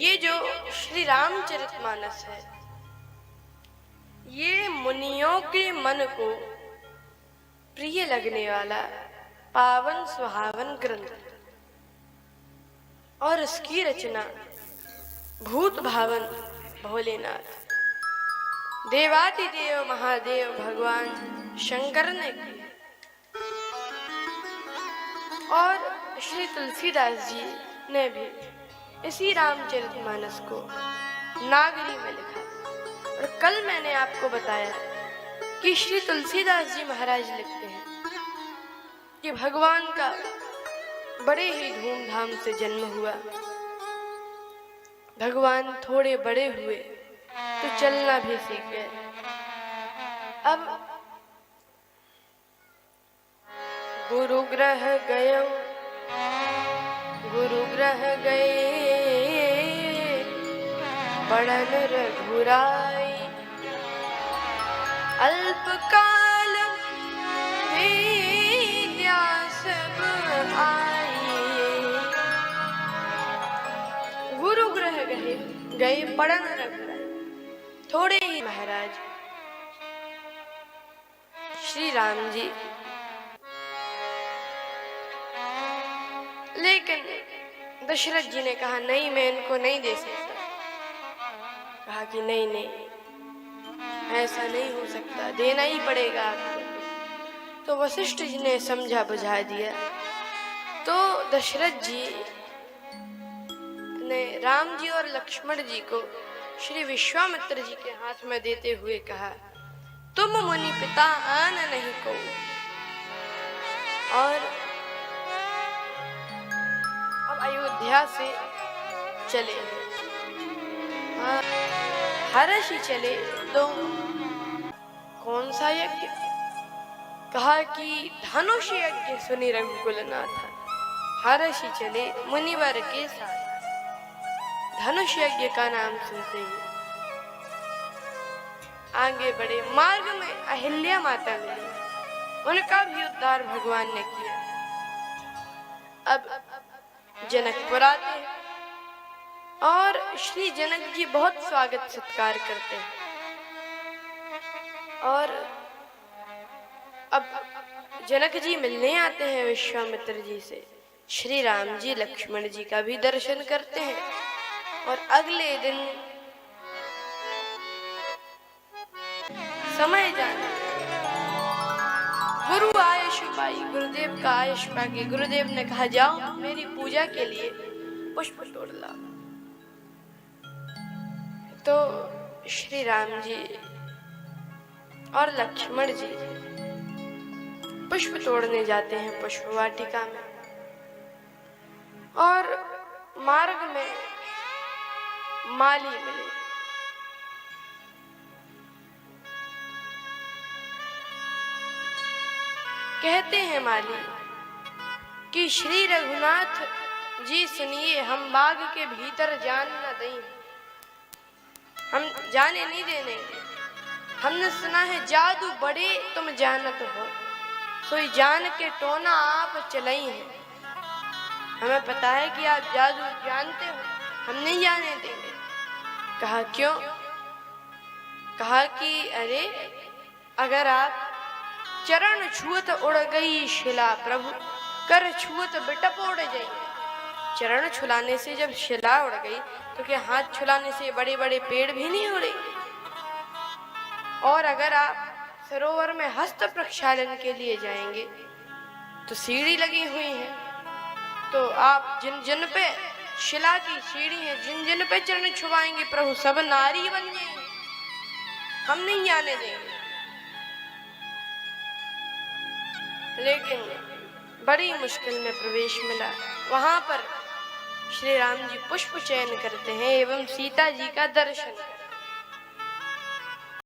ये जो श्री रामचरितमानस है, ये मुनियों के मन को प्रिय लगने वाला पावन सुहावन ग्रंथ और इसकी रचना भूत भावन भोलेनाथ देवादिदेव महादेव भगवान शंकर ने की और श्री तुलसीदास जी ने भी इसी रामचरितमानस को नागरी में लिखा। और कल मैंने आपको बताया कि श्री तुलसीदास जी महाराज लिखते हैं कि भगवान का बड़े ही धूमधाम से जन्म हुआ। भगवान थोड़े बड़े हुए तो चलना भी सीख गए। अब गुरु ग्रह गए, गुरु ग्रह गए पढ़न रघुराई, अल्पकाल विद्या सब आई। गुरु ग्रह गए पढ़न रघुराई, थोड़े ही महाराज श्री राम जी, लेकिन दशरथ जी ने कहा नहीं, मैं इनको नहीं दे सकता। कहा कि नहीं नहीं, ऐसा नहीं हो सकता, देना ही पड़ेगा आपको। तो वशिष्ठ जी ने समझा बुझा दिया। तो दशरथ जी ने राम जी और लक्ष्मण जी को श्री विश्वामित्र जी के हाथ में देते हुए कहा, तुम मुनि पिता आन नहीं को। और अब अयोध्या से चले, हर्षि चले। तो कौन सा यज्ञ? कहा कि धनुष यज्ञ सुनि रघुकुलनाथ। हर्षि चले मुनिवर के साथ। धनुष यज्ञ का नाम सुनते ही आगे बढ़े। मार्ग में अहिल्या माता मिली, उनका भी उद्धार भगवान ने किया। अब जनकपुर आते हैं और श्री जनक जी बहुत स्वागत सत्कार करते हैं। और अब जनक जी मिलने आते हैं विश्वामित्र जी से। श्री राम जी लक्ष्मण जी का भी दर्शन करते हैं। और अगले दिन समय जाना, गुरु आयुष पाई, गुरुदेव का आयुष पाके गुरुदेव ने कहा जाओ मेरी पूजा के लिए पुष्प तोड़ लाओ। तो श्री राम जी और लक्ष्मण जी पुष्प तोड़ने जाते हैं पुष्प वाटिका में। और मार्ग में माली मिले। कहते हैं माली कि श्री रघुनाथ जी सुनिए, हम बाग के भीतर जान न दें, हम जाने नहीं देने। हमने सुना है जादू बड़े तुम जानत हो, सोई जान के टोना आप चलाई है। हमें पता है कि आप जादू जानते हो, हम नहीं जाने देंगे। कहा क्यों? कहा कि अरे अगर आप चरण छुअत उड़ गई शिला, प्रभु कर छुअत बिटप उड़ जाई। चरण छुलाने से जब शिला उड़ गई तो क्या हाथ छुलाने से बड़े बड़े पेड़ भी नहीं उड़ेंगे? और अगर आप सरोवर में हस्त प्रक्षालन के लिए जाएंगे तो सीढ़ी लगी हुई है, तो आप जिन जिन पे शिला की सीढ़ी है, जिन जिन पे चरण छुपाएंगे प्रभु सब नारी बन जाएंगे। हम नहीं जाने देंगे। लेकिन बड़ी मुश्किल में प्रवेश मिला। वहां पर श्री राम जी पुष्प चयन करते हैं एवं सीता जी का दर्शन करते हैं।